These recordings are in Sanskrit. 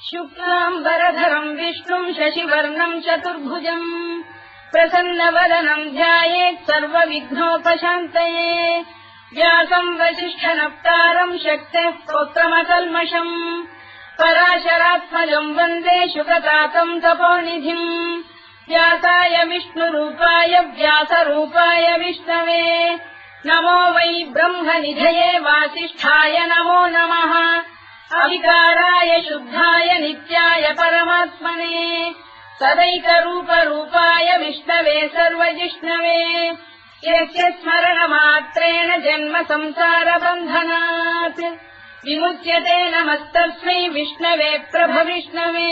शुक्लाम्बरधरम् विष्णुम् शशिवर्णम् चतुर्भुजम् प्रसन्नवदनम् ध्यायेत् सर्वविघ्नोपशान्तये व्यासम् वसिष्ठनप्तारम् शक्तेः स्तोत्रमकल्मषम् पराशरात्मजम् वन्दे शुकतातम् तपोनिधिम् व्यासाय विष्णुरूपाय व्यासरूपाय विष्णवे नमो वै ब्रह्मनिधये वासिष्ठाय नमो नमः अविकाराय शुद्धाय नित्याय परमात्मने सदैकरूपरूपाय विष्णवे सर्वजिष्णवे यस्य स्मरणमात्रेण जन्म संसारबन्धनात् विमुच्यते नमस्तस्मै विष्णवे प्रभविष्णवे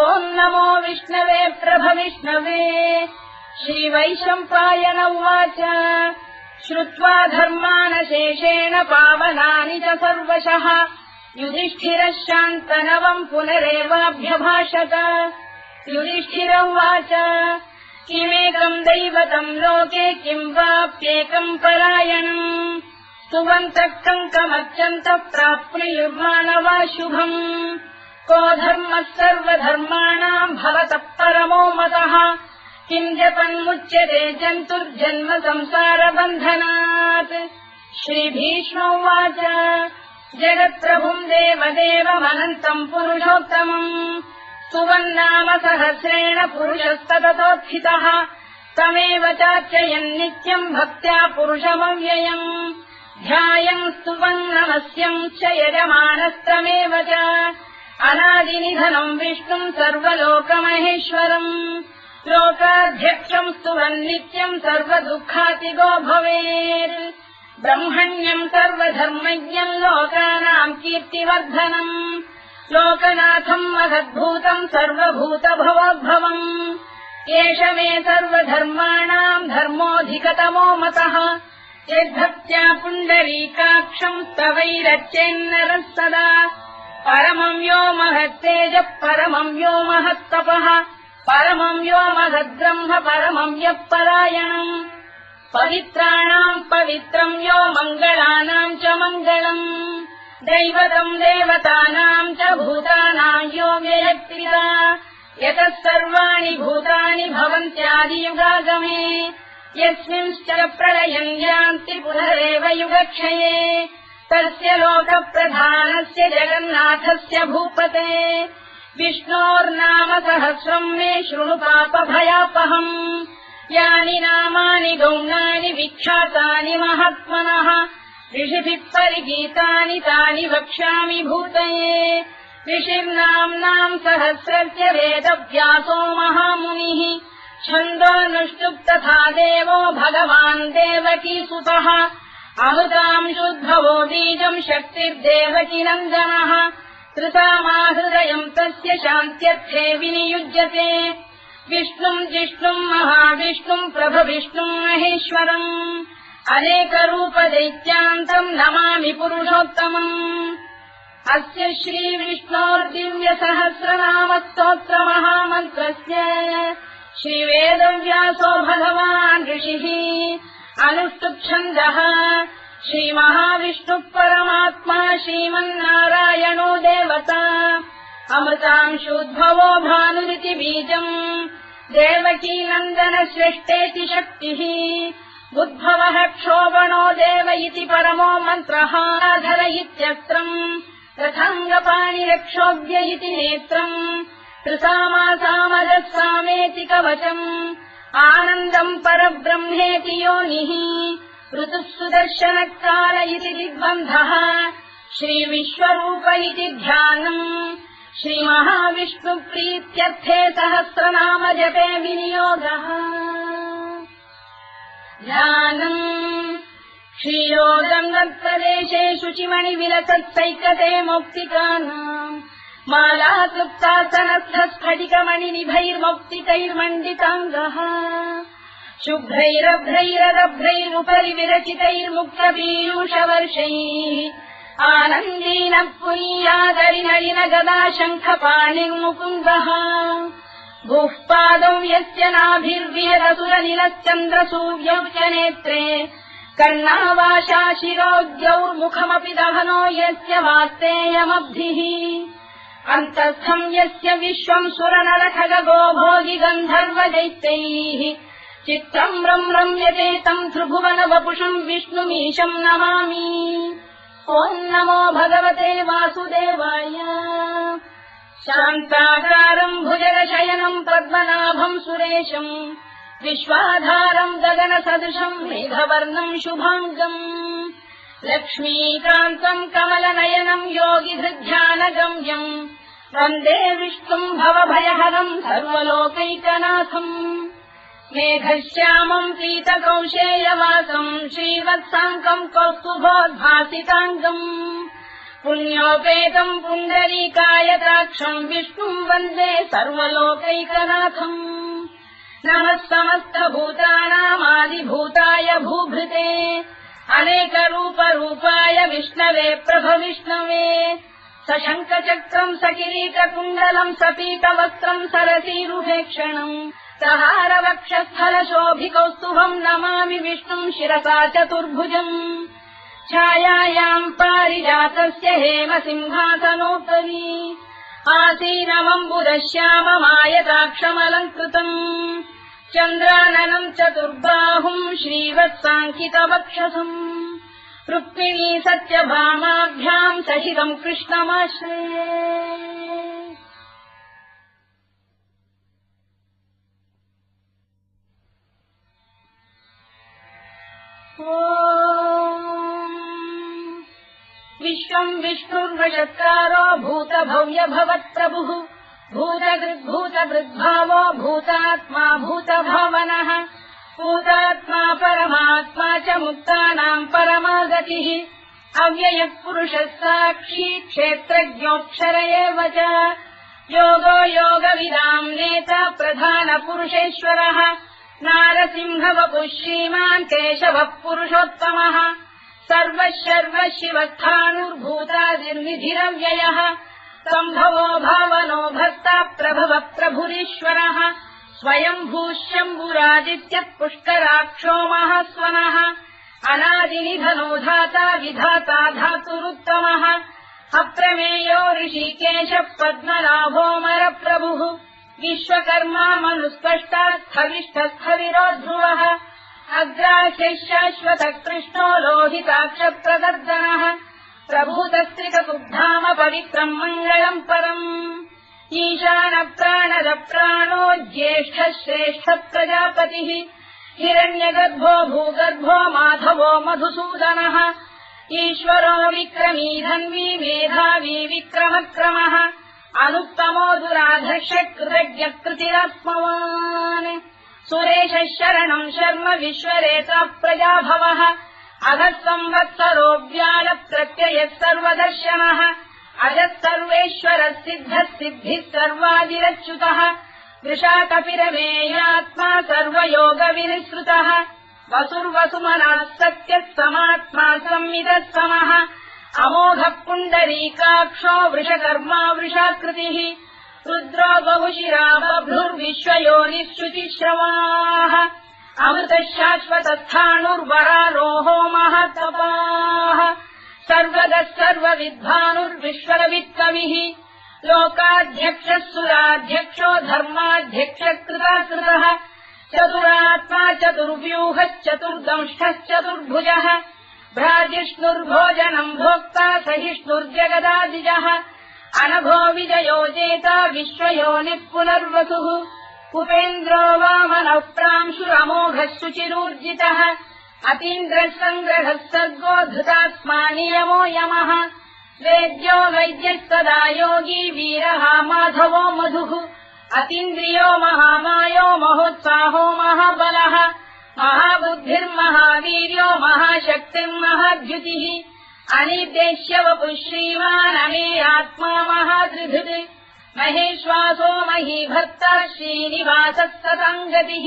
ॐ नमो विष्णवे प्रभविष्णवे श्रीवैशम्पायन उवाच श्रुत्वा धर्मानशेषेण पावनानि च सर्वशः युधिष्ठिरः शान्तनवम् पुनरेवाभ्यभाषत युधिष्ठिर उवाच किमेकम् दैवतम् लोके किम् वाप्येकम् परायणम् स्तुवन्तः कङ्कमर्चन्तः प्राप्नुयुर्मानवा शुभम् को धर्मः सर्वधर्माणाम् भवतः परमो मतः किम् जपन्मुच्यते जन्तुर्जन्म संसारबन्धनात् श्रीभीष्म उवाच जगत्प्रभुम् देवदेवमनन्तम् पुरुषोत्तमम् स्तुवन्नाम सहस्रेण पुरुषस्तततोत्थितः तमेव चार्चयन् नित्यम् भक्त्या पुरुषमव्ययम् ध्यायम् स्तुवन् नमस्यम् च यजमानस्तमेव च अनादिनिधनम् विष्णुम् सर्वलोकमहेश्वरम् लोकाध्यक्षम् स्तुवन् नित्यम् सर्वदुःखातिगो भवेत् ब्रह्मण्यम् सर्वधर्मज्ञम् लोकानाम् कीर्तिवर्धनम् लोकनाथम् महद्भूतम् सर्वभूतभवोद्भवम् एष मे सर्वधर्माणाम् धर्मोऽधिकतमो मतः यद्भक्त्या पुण्डरीकाक्षम् स्तवैरच्चेन्नरः सदा परमम् यो महत्तेजः परमम् यो महत्तपः परमम् यो महद्ब्रह्म परमम् यः परायणम् पवित्राणाम् पवित्रम् यो मङ्गलानाम् च मङ्गलम् दैवतम् देवतानाम् च भूतानाम् यो व्ययक्तिदा यतः सर्वाणि भूतानि भवन्त्यादियुगागमे यस्मिंश्च प्रलयम् यान्ति पुनरेव युगक्षये तस्य लोकप्रधानस्य जगन्नाथस्य भूपते विष्णोर्नाम सहस्रम् मे शृणु पापभयापहम् यानि नामानि गौणानि विख्यातानि महात्मनः ऋषिभिः परिगीतानि तानि वक्ष्यामि भूतये ऋषिर्नाम्नाम् सहस्रस्य वेदव्यासो महामुनिः छन्दोऽनुष्टुप् तथा देवो भगवान् देवकीसुतः अमृताम् शुद्भवो बीजम् शक्तिर्देवकी नन्दनः कृतामाहृदयम् तस्य शान्त्यर्थे विनियुज्यते विष्णुम् जिष्णुम् महाविष्णुम् प्रभविष्णुम् महेश्वरम् अनेकरूपदैत्यान्तम् नमामि पुरुषोत्तमम् अस्य श्रीविष्णोर्दिव्यसहस्रनामस्तोत्रमहामन्त्रस्य श्रीवेदव्यासो भगवान् ऋषिः अनुष्टुप्छन्दः श्रीमहाविष्णुः परमात्मा श्रीमन्नारायणो देवता अमृतांशोद्भवो भानुरिति बीजम् देवकी नन्दन श्रेष्ठेति शक्तिः उद्भवः क्षोभणो देव इति परमो मन्त्रः धर इत्यस्त्रम् रथाङ्गपाणिरक्षोभ्य इति नेत्रम् त्रिसामासामजः सामेति कवचम् आनन्दम् परब्रह्मेति योनिः ऋतुः सुदर्शनकाल इति दिग्बन्धः श्रीविश्वरूप इति ध्यानम् श्रीमहाविष्णुप्रीत्यर्थे सहस्रनाम जपे विनियोगः ध्यानम् क्षीरोदङ्गप्रदेशे शुचिमणिविलसत्सैकते मौक्तिकानाम् मालासुप्तासनस्थस्फटिकमणिनिभैर्मौक्तिकैर्मण्डिताङ्गः शुभ्रैरभ्रैरदभ्रैरुपरि विरचितैर्मुक्तपीयूषवर्षैः आनन्दीनः पुनीयादरिनरिन गदा शङ्खपाणिर्मुकुन्दः भूः पादौ यस्य नाभिर्विहरसुरनिलश्चन्द्रसूर्यौ च नेत्रे कर्णावाशा शिरोद्यौर्मुखमपि दहनो यस्य वास्तेयमब्धिः अन्तस्थम् यस्य विश्वम् सुरनरखगो भोगि गन्धर्वदैत्यैः चित्रम् रम्यते तम् त्रिभुवन वपुषम् विष्णुमीशम् नमामि। ॐ नमो भगवते वासुदेवाय। शान्ताकारम् भुजगशयनम् पद्मनाभम् सुरेशम् विश्वाधारम् गगनसदृशम् मेघवर्णम् शुभाङ्गम् लक्ष्मीकान्तम् कमलनयनम् योगिहृध्यानगम्यम् वन्दे विष्णुम् भवभयहरम् सर्वलोकैकनाथम्। मेघश्यामम् पीतकौशेयवासम् श्रीवत्साङ्कम् कौस्तुभोद्भासिताङ्गम् पुण्योपेतम् पुण्डरीकायताक्षम् विष्णुम् वन्दे सर्वलोकैकनाथम्। नमः समस्तभूतानामादिभूताय भूभृते अनेकरूपरूपाय विष्णवे प्रभविष्णवे सशङ्खचक्रम् सकिरीटकुण्डलम् सपीतवस्त्रम् सरसीरुभेक्षणम् सहारवक्षस्थलशोभिकौस्तुभम् नमामि विष्णुम् शिरसा चतुर्भुजम्। छायायाम् पारिजातस्य हेमसिंहासनोपरि आसीनमम्बुदश्याममायताक्षमलङ्कृतम् चन्द्राननम् चतुर्बाहुम् श्रीवत्साङ्कितवक्षसम् रुक्मिणी सत्यभामाभ्याम् सहितम् कृष्णमाश्रये। विश्वम् विष्णुर्वशत्कारो भूतभव्य भवत्प्रभुः भूतकृद्भूतभृद्भावो भूतात्मा भूतभावनः भूतात्मा परमात्मा च मुक्तानाम् परमागतिः अव्ययः पुरुषः साक्षी क्षेत्रज्ञोऽक्षर एव च योगो योगविदाम् नेता प्रधानपुरुषेश्वरः नारसिंहवपुः श्रीमान् केशवः पुरुषोत्तमः सर्वः शर्वः शिवस्थाणुर्भूतादिर्निधिरव्ययः सम्भवो भावनो भर्ता प्रभवः प्रभुरीश्वरः स्वयम्भूः शम्भुरादित्यः पुष्कराक्षो महास्वनः अनादिनिधनो धाता विधाता धातुरुत्तमः अप्रमेयो ऋषिकेशः पद्मनाभोऽमरप्रभुः विश्वकर्मा मनुस्पष्टा स्थविष्ठस्थविरो ध्रुवः अग्राह्यः शाश्वतः कृष्णो लोहिताक्षप्रदर्दनः प्रभूतस्त्रिककुब्धाम पवित्रम् मङ्गलम् परम् ईशानप्राणदप्राणो ज्येष्ठः श्रेष्ठः प्रजापतिः हिरण्यगर्भो भूगर्भो माधवो मधुसूदनः ईश्वरो विक्रमी धन्वी मेधावी विक्रमक्रमः अनुत्तमो दुराधर्षः कृतज्ञः कृतिरात्मवान् सुरेशः शरणम् शर्म विश्वरेता प्रजाभवः अधः संवत्सरो व्यालप्रत्ययः सर्वदर्शनः अजः सर्वेश्वरः सिद्धः सिद्धिः सर्वादिरच्युतः वृषाकपिरमेयात्मा सर्वयोगविनिसृतः वसुर्वसुमनः सत्यः समात्मा संविदः समः अमोघः पुण्डरीकाक्षो वृषकर्मा वृषाकृतिः रुद्रो बहुशिरा बभ्रुर्विश्वयोनिः शुचिश्रवाः अमृतः शाश्वतस्थाणुर्वरारोहो महातपाः सर्वगः सर्वविद्वानुर्विश्वरवित्कविः लोकाध्यक्षः सुराध्यक्षो धर्माध्यक्षः कृताकृतः चतुरात्मा चतुर्व्यूहश्चतुर्दंष्टश्चतुर्भुजः भ्राजिष्णुर्भोजनम् भोक्ता सहिष्णुर्जगदादिजः अनभो विजयो जेता विश्वयोनिः पुनर्वसुः उपेन्द्रो वामनः प्रांशुरमोघः शुचिरूर्जितः अतीन्द्रः सङ्ग्रहः सर्गो धृतात्मा नियमो यमः वेद्यो वैद्यः सदा योगी वीरः माधवो मधुः अतीन्द्रियो महामायो महोत्साहो महाबलः महाबुद्धिर्महावीर्यो महाशक्तिर्महाद्युतिः अनिर्देश्य वपुः श्रीमान् अमेयात्मा महात्रिधृत् महेश्वासो महीभर्ता श्रीनिवासः सताङ्गतिः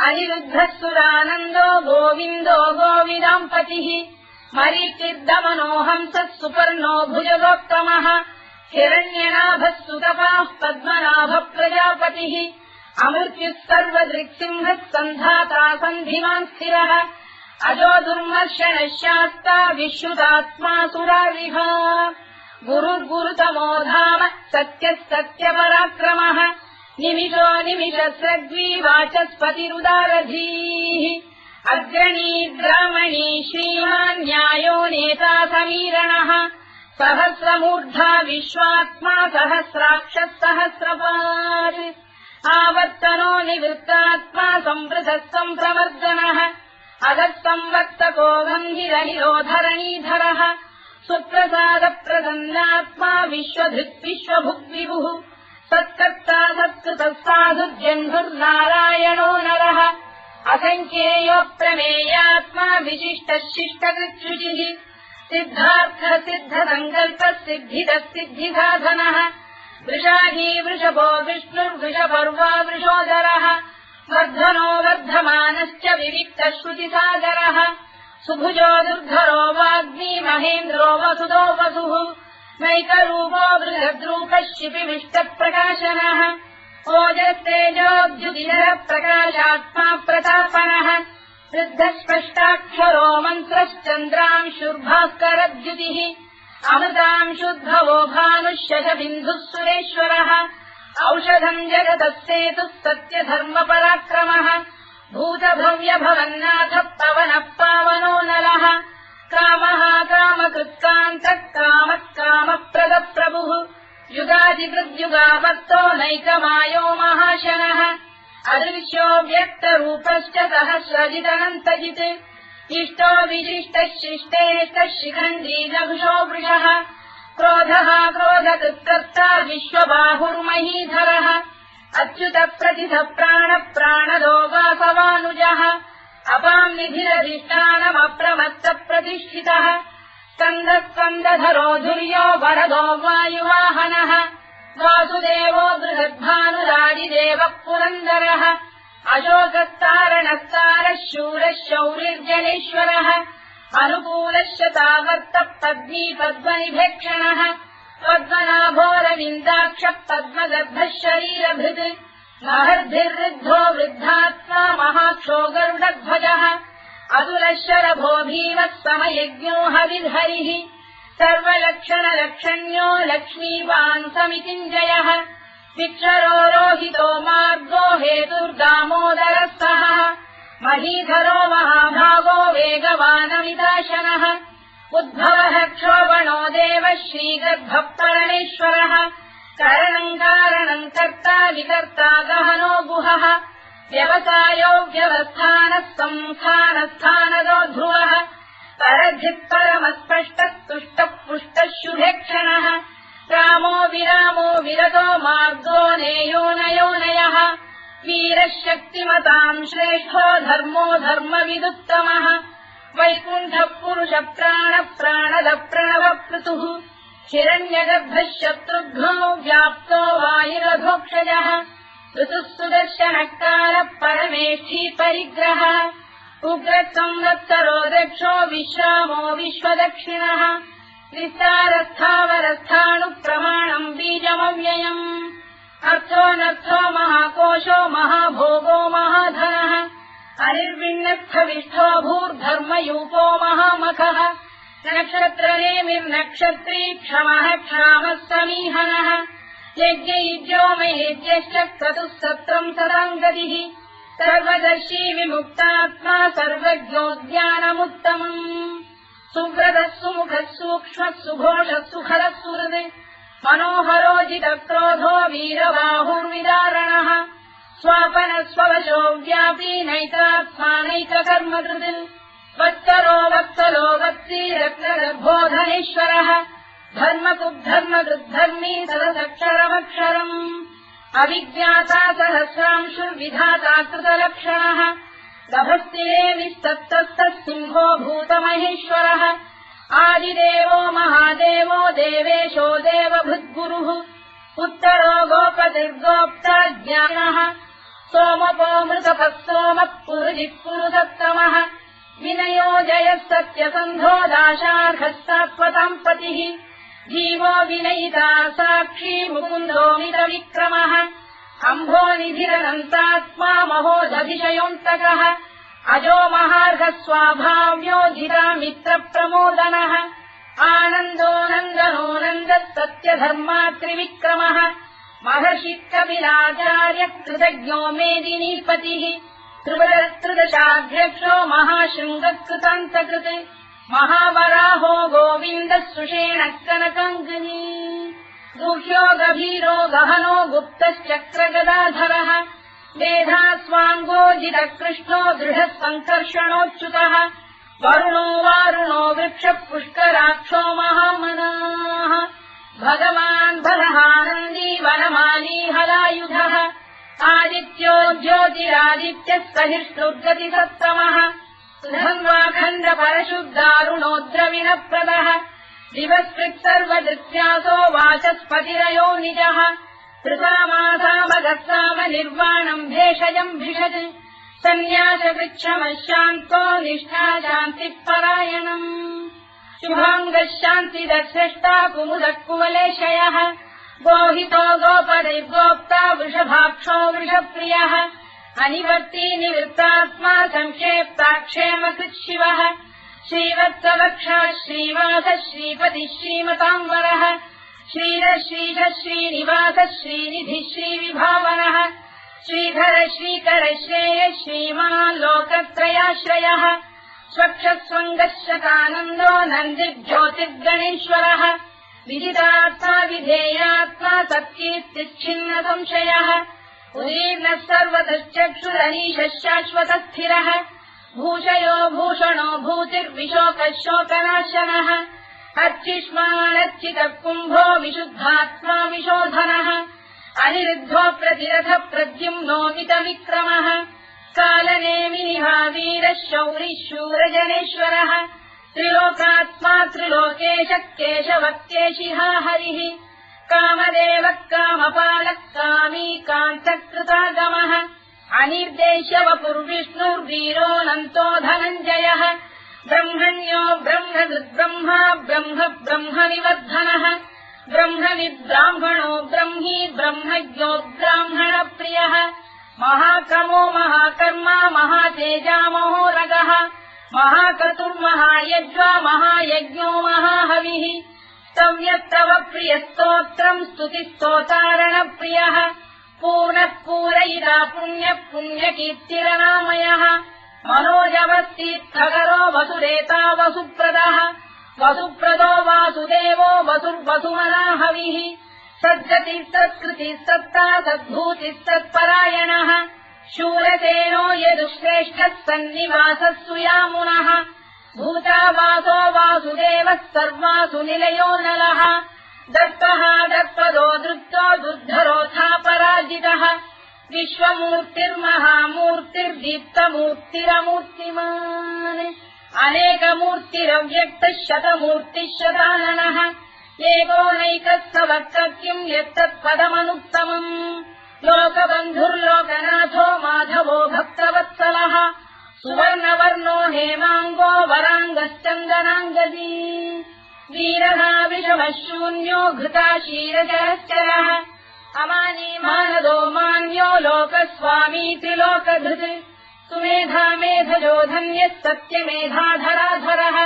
अनिरुद्धः सुरानन्दो गोविन्दो गोविदाम्पतिः मरीचिर्दमनो हंसः सुपर्णो भुजगोत्तमः हिरण्यनाभः सुतपाः पद्मनाभः प्रजापतिः अमृत्युः सर्वदृक्सिंहः सन्धाता सन्धिमान् स्थिरः अजो दुर्मर्शनः शास्ता विश्रुतात्मा सुरारिः गुरुर्गुरुतमो धाम सत्यः सत्यपराक्रमः निमिषो निमिषस्रग्वी वाचस्पतिरुदारधीः अग्रणी ग्रामणी श्रीमान् न्यायो नेता समीरणः सहस्रमूर्धा विश्वात्मा सहस्राक्षः सहस्रपात् आवर्तनो निवृत्तात्मा संवृतः सम्प्रवर्धनः अधःसंवर्तको गन्धिरनिरोधरणीधरः सुप्रसादप्रसन्नात्मा विश्वधृत् विश्वभुग्विभुः सत्कर्ता सत्कृतः साधुर्जन्धुर्नारायणो नरः असङ्ख्येयो प्रमेयात्मा विशिष्टः शिष्टकृच्छुचिः सिद्धार्थः सिद्धसङ्कल्पः सिद्धिदः सिद्धिसाधनः वृषाही वृषभो विष्णुर्वृषपर्वा वृषोदरः वर्धनो वर्धमानश्च विविक्तः श्रुतिसागरः सुभुजो दुर्धरो वाग्मी महेन्द्रो वसुदो वसुः नैकरूपो बृहद्रूपः शिपिविष्टप्रकाशनः ओजस्तेजोद्युतिधरः प्रकाशात्मा प्रतापनः वृद्धः स्पष्टाक्षरो मन्त्रश्चन्द्रांशुर्भास्करद्युतिः अमृतांशुद्भवो भानुः शशबिन्दुः सुरेश्वरः औषधम् जगतः सेतुः सत्यधर्मपराक्रमः भूतभव्यभवन्नाथः पवनः पावनो नरः कामः कामकृत्कान्तः कामः कामप्रदप्रभुः युगादिकृद्युगावर्तो नैकमायो महाशनः अदृश्यो व्यक्तरूपश्च सहस्रजिदनन्तजित् इष्टो विशिष्टः शिष्टेष्टः शिखण्डी नभुषो वृषः क्रोधः क्रोधकृत्कर्ता विश्वबाहुर्महीधरः अच्युतः प्रतिथः प्राणदो वासवानुजः अपाम् निधिरधिष्ठानमप्रमत्तः प्रतिष्ठितः स्कन्दः स्कन्दधरो धुर्यो वरदो वायुवाहनः वासुदेवो बृहद्भानुरादिदेवः पुरन्दरः अशोकस्तारणस्तारः शूरः शौरिर्जनेश्वरः अनुकूलः शतावर्तः पद्मी पद्मनिभेक्षणः पद्मनाभोरविन्दाक्षः पद्मगर्भः शरीरभृत् महर्भिर्वृद्धो वृद्धात्मा महाक्षो गरुडध्वजः अतुलः शरभो भीमः समयज्ञो हविर्हरिः सर्वलक्षणलक्षण्यो लक्ष्मीवान् समितिञ्जयः विक्षरो रोहितो मार्गो हेतुर्दामोदरः महीधरो महाभागो वेगवानमिदाशनः उद्भवः क्षोभणो देवः श्रीगर्भः परमेश्वरः करणम् कारणम् कर्ता विकर्ता गहनो गुहः व्यवसायो व्यवस्थानः संस्थानस्थानदो ध्रुवः परधिः परमस्पष्टः तुष्टः पुष्टः शुभेक्षणः रामो विरामो विरतो मार्गो नेयोनयोनयः वीरः शक्तिमताम् श्रेष्ठो धर्मो धर्मविदुत्तमः वैकुण्ठः पुरुषः प्राणदः प्रणवपृतुः हिरण्यगर्भः शत्रुघ्नो व्याप्तो वायुरधोक्षजः ऋतुः सुदर्शनकालः परमेष्ठी परिग्रहः उग्रः संवत्सरो दक्षो विश्रामो विश्वदक्षिणः विस्तारस्थावरस्थाणुप्रमाणम् बीजमव्ययम् अर्थोऽनर्थो महाकोशो महाभोगो महाधनः अनिर्विण्णस्थविष्ठो भूर्धर्मयूपो महामखः नक्षत्रनेमिर्नक्षत्री क्षमः क्षामः समीहनः यज्ञयुज्यो महेज्यश्च क्रतुः सत्रम् सदाम् गतिः सर्वदर्शी विमुक्तात्मा सर्वज्ञो ज्ञानमुत्तमम् सुव्रतः सुमुखः सूक्ष्मः सुघोषः सुखरः सुहृत् मनोहरोजितक्रोधो वीरबाहुर्विदारणः स्वापनः स्ववशो व्यापी नैतात्मानैककर्मकृत् वत्सरो वत्सलो वत्सी रत्नगर्भोधनेश्वरः धर्मकुद्धर्मकृद्धर्मी सदसक्षरमक्षरम् अविज्ञाता सहस्रांशुर्विधाता कृतलक्षणः गभस्तिरे विस्तप्तस्तः सिंहो भूतमहेश्वरः आदिदेवो महादेवो देवेशो देवभृद्गुरुः उत्तरो गोपतिर्गोप्ता ज्ञानः सोमपो मृतपः सोमः पुरुजिः पुरुषोत्तमः विनयो जयः सत्यसन्धो दाशार्हः सात्वताम् पतिः जीवो विनयिता साक्षी मुकुन्दोमितविक्रमः अम्भोनिधिरनन्तात्मा महोदधिशयोऽन्तकः अजो महार्घः स्वाभाव्यो धिरा मित्रप्रमोदनः आनन्दो नन्दनो नन्दः सत्यधर्मा त्रिविक्रमः महर्षिः कपिलाचार्यः कृतज्ञो मेदिनीपतिः त्रिदशाध्यक्षो महाशृङ्गः कृतान्तकृत् महावराहो गोविन्दः सुषेणः कनकाङ्गनी गुह्यो गभीरो गहनो गुप्तश्चक्रगदाधरः मेधास्वाङ्गोजितः कृष्णो दृढः सङ्कर्षणोच्युतः वरुणो वारुणो वृक्षः पुष्कराक्षो महामनाः भगवान् बलहानन्दी वनमाली हलायुधः आदित्यो ज्योतिरादित्यः सहिष्णुर्गतिसत्तमः सुधन्वाखण्ड परशुद्धारुणो द्रविणप्रदः दिवस्कृत् सर्वदृत्यासो वाचस्पतिरयो निजः कृतामासामगस्साम निर्वाणम् भेषजम् भिषज सन्न्यासवृक्षमशान्तो निष्ठा शान्तिः परायणम् शुभाङ्गः शान्तिदर्शष्टा कुमुदः कुवलेशयः गोहितो गोपदैर्गोप्ता वृषभाक्षो वृषप्रियः अनिवर्ती निवृत्तात्मा संक्षेप्ताक्षेमकृत् शिवः श्रीवत्सवक्षः श्रीवासः श्रीपतिः श्रीमताम्बरः श्रीधः श्रीधः श्रीनिवासः श्रीनिधिः श्रीविभावनः श्रीधर श्रीकर श्रेयः श्रीमान् लोकत्रयाश्रयः स्वक्षस्वङ्गः शतानन्दो नन्दिर्ज्योतिर्गणेश्वरः विदितात्मा विधेयात्मा सत्कीर्तिच्छिन्न संशयः उदीर्णः सर्वतश्चक्षुरनीशः शाश्वतः स्थिरः भूषयो भूषणो भूतिर्विशोकः शोकनाशनः अर्चिष्मानर्चितः कुम्भो विशुद्धात्मा विशोधनः अनिरुद्धो प्रतिरथः प्रद्युम्नोमितविक्रमः कालनेमिनिहावीरः शौरिः शूरजनेश्वरः त्रिलोकात्मा त्रिलोकेशः केशवः केशिहा हरिः कामदेवः कामपालः कामी कान्तकृतागमः अनिर्देश्यवपुर्विष्णुर्वीरोऽनन्तो धनञ्जयः ब्रह्मण्यो ब्रह्मकृद्ब्रह्मा ब्रह्म ब्रह्मनिवर्धनः ब्रह्मविद्ब्राह्मणो ब्रह्मी ब्रह्मज्ञो ब्राह्मणप्रियः महाक्रमो महाकर्मा महातेजा महोरगः महाक्रतुर्महायज्वा महायज्ञो महाहविः स्तव्यस्तव प्रियस्तोत्रम् स्तुतिस्तोतारणप्रियः पूर्णः पूरयिता पुण्यः पुण्यकीर्तिरनामयः मनोजवस्तीर्थकरो वसुरेता वसुप्रदः वसुप्रदो वासुदेवो वसुर्वसुमनाहविः सद्गतिः सत्कृतिः सत्ता सद्भूतिः सत्परायणः शूरसेनो यदुश्रेष्ठः सन्निवासः सुयामुनः भूतावासो वासुदेवः सर्वासु निलयो नलः दत्तः दत्पदो दृप्तो दुर्धरोऽथा पराजितः विश्वमूर्तिर्महामूर्तिर्दीप्तमूर्तिरमूर्तिमान् अनेकमूर्तिरव्यक्तः शतमूर्तिः शताननः एकोनैकः सवक्तम् यत्तत्पदमनुत्तमम् लोकबन्धुर्लोकनाथो माधवो भक्तवत्सलः सुवर्णवर्णो हेमाङ्गो वराङ्गश्चन्दनाङ्गदी वीरः विषमः शून्यो घृता क्षीरजरश्चरः अमानी मानदो मान्यो लोकस्वामी त्रिलोकधृत् सुमेधा मेधजो धन्यः सत्यमेधाधराधरः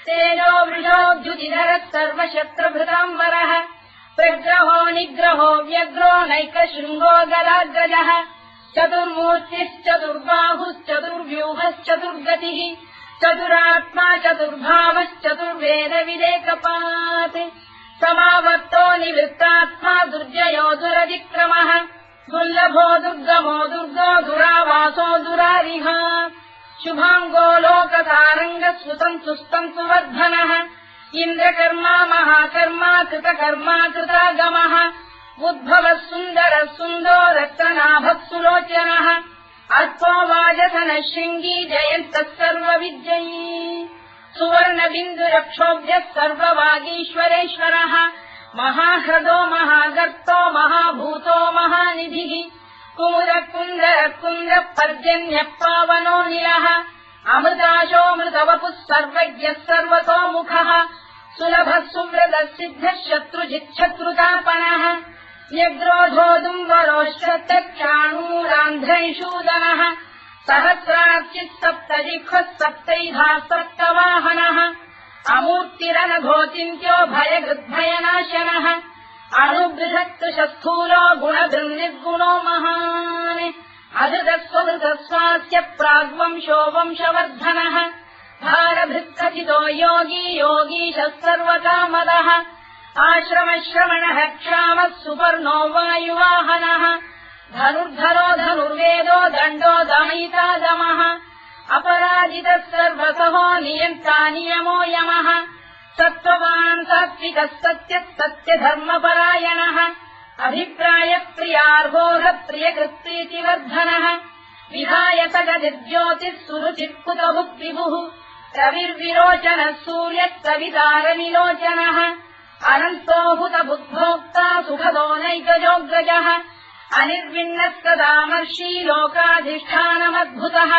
तेजो वृषोऽद्युतिधरः सर्वशत्रभृताम्बरः प्रग्रहो निग्रहो व्यग्रो नैकशृङ्गो गदाग्रजः चतुर्मूर्तिश्चतुर्बाहुश्चतुर्व्यूहश्चतुर्गतिः चतुरात्मा चतुर्भावश्चतुर्वेदविदेकपात् समावर्तो निवृत्तात्मा दुर्जयो दुरतिक्रमः दुर्लभो दुर्गमो दुर्गो दुरावासो दुरारिः शुभाङ्गो लोकतारङ्गः सुतन्तुस्तन्तु वर्धनः इन्द्रकर्मा महाकर्मा कृतकर्मा कृतागमः उद्भवः सुन्दरः सुन्दो रक्तनाभः सुलोचनः अल्पो वाजसनः शृङ्गी जयन्तः सर्वविद्ययी सुवर्णबिन्दुरक्षोभ्यः सर्ववागीश्वरेश्वरः महाह्रदो महागर्तो महाभूतो महानिधिः कुमुदः कुन्दरः कुन्दः पर्जन्यः पावनो निलः अमृताशोऽमृतवपुः सर्वज्ञः सर्वतोमुखः सुलभः सुव्रतः सिद्धः शत्रुजिच्छत्रुतापनः न्यग्रोधोदुम्बरोश्चक्षाणूरान्ध्रैषूदनः सहस्रार्चिः सप्तजिह्वः सप्तैधा सप्तवाहनः अमूर्तिरनघोचिन्त्यो भयगृद्भयनाशनः अणुबृहत्कृशस्थूलो गुणधृन्निर्गुणो महान् अधृतस्वधृतस्वास्य प्राग्वंशो वंशवर्धनः भारभृत्कथितो योगी योगीशः सर्वकामदः आश्रमश्रवणः क्षामः सुपर्णो वायुवाहनः धनुर्धरो धनुर्वेदो दण्डो दमयिता दमः अपराजितः सर्वसहो नियन्ता नियमो यमः सत्त्ववान् सात्विकः सत्यः सत्यधर्मपरायणः अभिप्रायप्रियार्होः प्रियकृत्प्रीतिवर्धनः विहाय सगतिर्ज्योतिः सुरुचित्कुतभुक्विभुः रविर्विरोचनः सूर्यः सवितारनिलोचनः अनन्तो हुतबुद्भोक्ता सुखदो नैकजोऽग्रजः अनिर्विण्णः सदामर्षी लोकाधिष्ठानमद्भुतः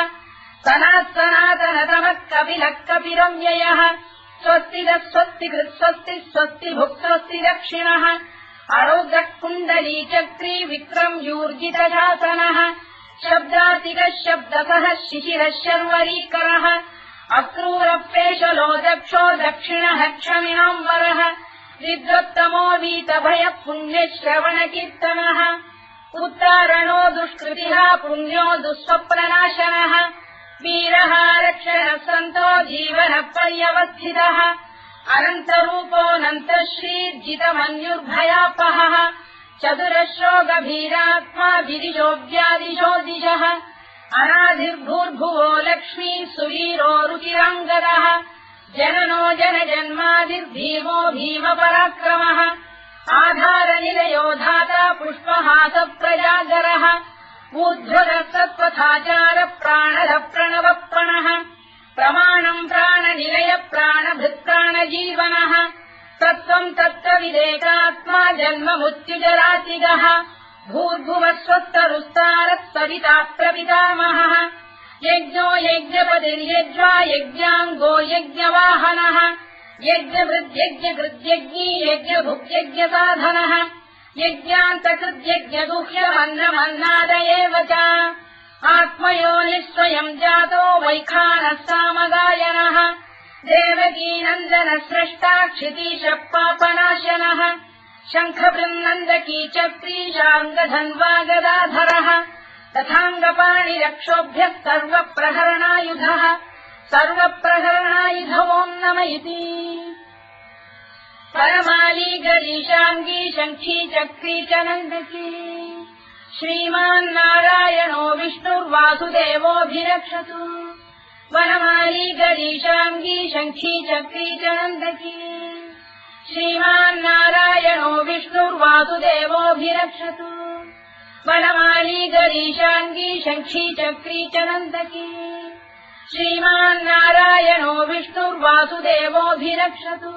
सनातनतमः कपिलः कपिरव्ययः स्वस्तिदः स्वस्तिकृत् स्वस्तिः स्वस्तिभुक् स्वस्ति दक्षिणः अरौद्रः कुण्डलीचक्री विक्रम्यूर्जितशासनः शब्दातिकः शब्दसः शिशिरः शर्वरीकरः अक्रूरप्रेषलो दक्षो दक्षिणः क्षमिणाम्बरः विद्वत्तमो वीतभयः पुण्यश्रवणकीर्तनः उत्तारणो दुष्कृतिः पुण्यो दुःस्वप्ननाशनः वीरः रक्षणः सन्तो जीवनः पर्यवस्थितः अनन्तरूपोऽनन्तश्रीर्जितमन्युर्भयापहः चतुरश्रो गभीरात्मा विदिशो व्यादिशो दिशः अनाधिर्भूर्भुवो लक्ष्मी सुवीरो रुचिराङ्गदः जननो जनजन्मादिर्भीमो भीमपराक्रमः आधारनिलयो धाता पुष्पहासप्रजागरः ऊर्ध्वरः सत्त्वथाचार प्राणः प्रणवप्रणः प्रमाणम् प्राणनिलय प्राणभृत्प्राणजीवनः तत्त्वम् तत्त्वविदेकात्मा जन्ममृत्युजरातिगः भूर्भुवः स्वस्तरुस्तारः सविता प्रपितामहः यज्ञो यज्ञपतिर्यज्वा यज्ञाङ्गो यज्ञवाहनः यज्ञभृद्यज्ञकृद्यज्ञी यज्ञभुक्यज्ञसाधनः यज्ञान्तकृद्यज्ञगुह्यमन्नमन्नाद एव च आत्मयोनिः स्वयम् जातो वैखानः सामगायनः देवकीनन्दनः स्रष्टा क्षितीशः पापनाशनः शङ्खबृन्नन्दकी चक्रीशाङ्गधन्वा गदाधरः तथाङ्गपाणिरक्षोभ्यः सर्वप्रहरणायुधः सर्वप्रहरणायुधवोम् नम इति परमाली गरीशाङ्गी शङ्खी चक्री च नन्दकी श्रीमान्नारायणो विष्णुर्वासुदेवोऽभिरक्षतु वनमाली गरीशाङ्गी शङ्खी चक्री च नन्दकी श्रीमान्नारायणो विष्णुर्वासुदेवोऽभिरक्षतु वनमाली गरीशाङ्गी शङ्खी चक्री च नन्दकी श्रीमान्नारायणो विष्णुर्वासुदेवोऽभिरक्षतु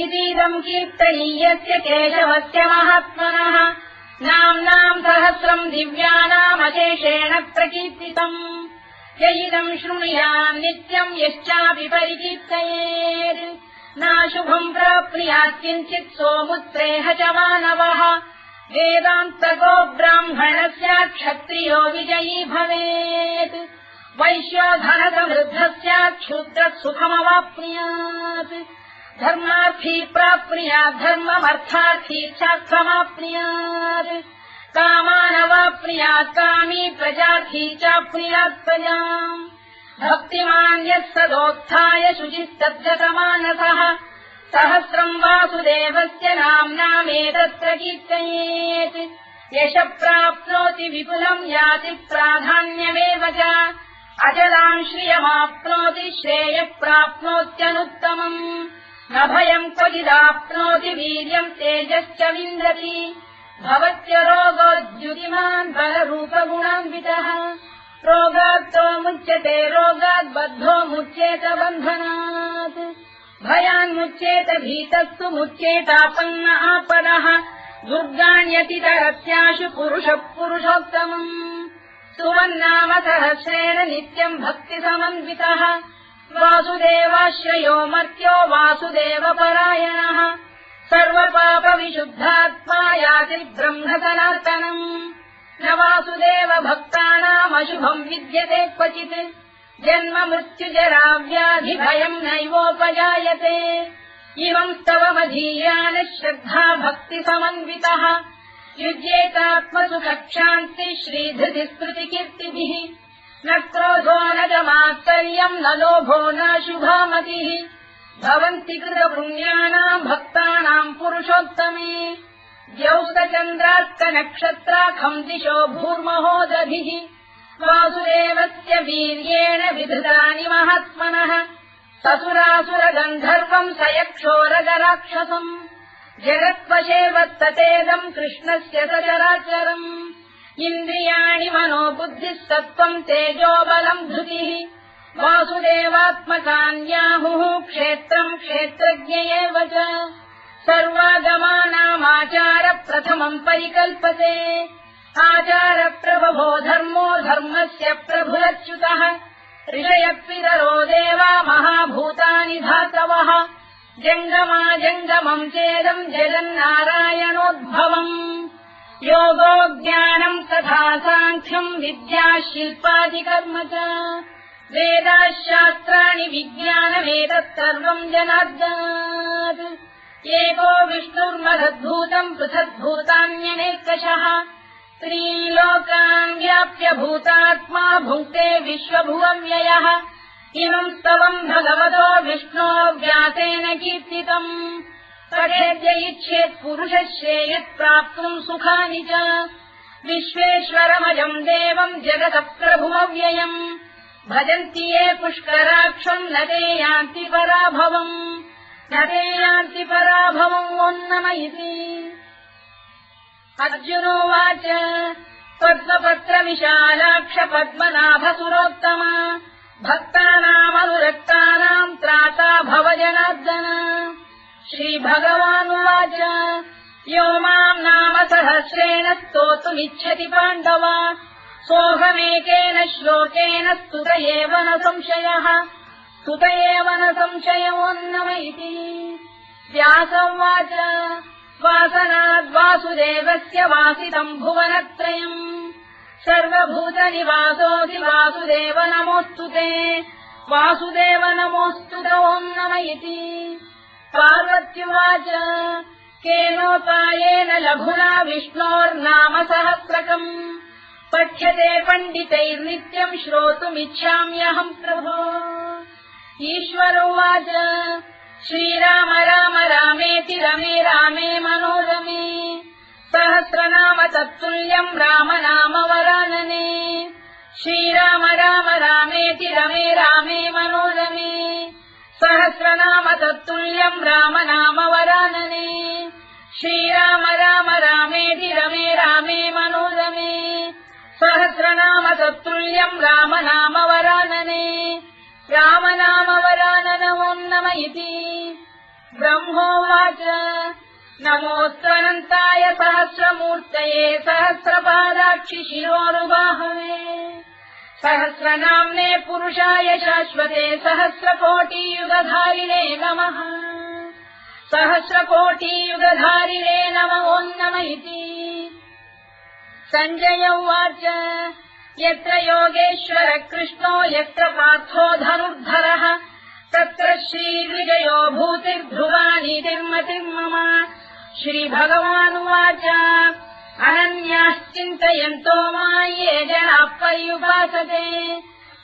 इतीदम् कीर्तनीयस्य केशवस्य महात्मनः नाम्नाम् सहस्रम् दिव्यानामशेषेण प्रकीर्तितम् य इदम् शृणुयाम् नित्यम् यश्चापि परिकीर्तयेत् नाशुभम् प्राप्नुयात् किञ्चित् सोमुत्रेह च मानवः वेदान्तको ब्राह्मणस्य क्षत्रियो विजयी भवेत् वैश्यो धनसमृद्धः स्यात् क्षुद्रः सुखमवाप्नुयात् धर्मार्थी प्राप्नुयात् धर्ममर्थार्थी चार्थमाप्नुयात् कामानवाप्नुयात् कामी प्रजार्थी चाप्नुयात् प्रजाम् भक्तिमान् यः सदोत्थाय शुचिस्तद्गतमानसः सहस्रम् वासुदेवस्य नाम्नामेतत्र कीर्तयेत् यशः प्राप्नोति विपुलम् याति प्राधान्यमेव च अचलाम् श्रियमाप्नोति श्रेयः प्राप्नोत्यनुत्तमम् न भयम् क्वचिदाप्नोति वीर्यम् तेजश्च विन्दति भवत्य रोगोद्युतिमान् बलरूपगुणान्वितः रोगात्तो मुच्यते रोगात् बद्धो मुच्येत बन्धनात् भयान्मुच्येत भीतस्तु मुच्येतापन्न आपदः दुर्गाण्यतितरत्याशु पुरुषः पुरुषोत्तमम् सुवन्नाम सहस्रेण नित्यम् भक्तिसमन्वितः वासुदेवाश्रयो मर्त्यो वासुदेवपरायणः सर्वपापविशुद्धात्मा याति ब्रह्म सनातनम् न वासुदेव भक्तानामशुभम् विद्यते क्वचित् जन्म मृत्युजरा व्याधि भयम् नैवोपजायते इमं स्तवमधीयान श्रद्धा भक्ति समन्वितः युज्येतात्मसुखक्षान्ति श्रीधृति स्मृति कीर्तिभिः न क्रोधो न च मात्सर्यम् न लोभो न शुभामतिः भवन्ति कृतपुण्यानाम् भक्तानाम् पुरुषोत्तमे द्यौस्तचन्द्रार्कनक्षत्राखम् दिशो भूर्महोदभिः वासुदेवस्य वीर्येण विधृतानि महात्मनः ससुरासुरगन्धर्वम् स यक्षोरगराक्षसम् जगत्वशेवत्ततेदम् कृष्णस्य सचराचरम् इन्द्रियाणि मनो बुद्धिः सत्त्वम् तेजो बलम् धृतिः वासुदेवात्मकान्याहुः क्षेत्रम् क्षेत्रज्ञ एव च सर्वागमानामाचार प्रथमम् परिकल्पते आचार प्रभवो धर्मो धर्मस्य प्रभुरच्युतः ऋषयः देवा महाभूतानि धातवः जङ्गमा जङ्गमम् चेदम् जगन्नारायणोद्भवम् योगो ज्ञानम् तथा साङ्ख्यम् विद्या शिल्पादिकर्म च वेदाः शास्त्राणि विज्ञानमेतत् सर्वम् जनार्दनात् एको विष्णुर्महद्भूतम् पृथग्भूतान्यनेकशः त्रीन् लोकान् व्याप्य भूतात्मा भुङ्क्ते विश्वभुवव्ययः इमम् स्तवम् भगवतो विष्णो व्यासेन कीर्तितम् पठेद्य इच्छेत् पुरुषः श्रेयत् प्राप्तुम् सुखानि च विश्वेश्वरमजम् देवम् जगतः प्रभुमव्ययम् भजन्ति ये पुष्कराक्षम् न ते यान्ति पराभवम् न ते यान्ति पराभवम् ओन्नमयिति अर्जुनोवाच पद्मपत्रविशालाक्ष पद्मनाभसुरोत्तमा भक्तानामनुरक्तानाम् त्राता भव जनार्दन श्रीभगवानुवाच यो माम् नाम सहस्रेण स्तोतुमिच्छति पाण्डव सोऽहमेकेन श्लोकेन स्तुत एव न संशयः स्तुत एव न संशयोऽन्नम इति व्यासोवाच वासनाद्वासुदेवस्य वासितम् भुवनत्रयम् सर्वभूतनिवासोऽसि वासुदेव नमोऽस्तु ते वासुदेव नमोऽस्तु ते ओन्नम इति पार्वत्युवाच केनोपायेन लघुना विष्णोर्नाम सहस्रकम् पठ्यते पण्डितैर्नित्यम् श्रोतुमिच्छाम्यहम् प्रभो ईश्वरोवाच श्रीराम राम रामेति रमे रामे मनोरमे सहस्रनाम तत्तुल्यम् राम नाम वरानने श्रीराम राम रामेति रमे रामे मनोरमे सहस्रनाम तत्तुल्यम् राम नाम वरानने श्रीराम राम रामेति रमे रामे मनोरमे सहस्रनाम तत्तुल्यम् राम नाम वरानने राम नाम वराननमोन्नम इति ब्रह्मोवाच नमोऽस्त्वनन्ताय सहस्रमूर्तये सहस्रपादाक्षि शिरोरुबाहवे सहस्रनाम्ने पुरुषाय शाश्वते सहस्रकोटियुगधारिणे नमः सहस्रकोटियुगधारिणे नमोऽन्नम इति सञ्जय उवाच यत्र योगेश्वर कृष्णो यत्र पार्थो धनुर्धरः तत्र श्रीविजयो भूतिर्ध्रुवानीतिर्मतिर्मम श्रीभगवानुवाच अनन्याश्चिन्तयन्तो मां ये जनाः पर्युपासते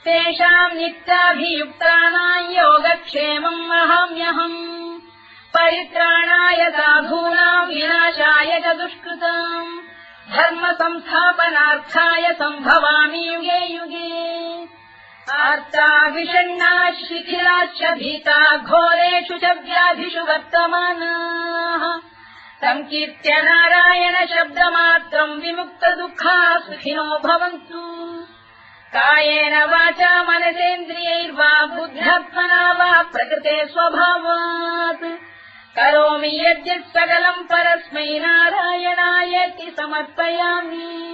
तेषाम् नित्याभियुक्तानां योगक्षेमम् वहाम्यहम् परित्राणाय साधूनां विनाशाय च दुष्कृताम् धर्म संस्थापनार्थाय सम्भवामि युगे युगे आर्ता विषण्णाः शिथिलाश्च भीता घोरेषु च व्याधिषु वर्तमानाः संकीर्त्य नारायण शब्दमात्रम् विमुक्तदुःखाः सुखिनो भवन्तु कायेन वाचा मनसेन्द्रियैर्वा बुद्ध्यात्मना वा प्रकृते स्वभावात् करोमि यद्यत् सकलम् परस्मै नारायणायेति समर्पयामि।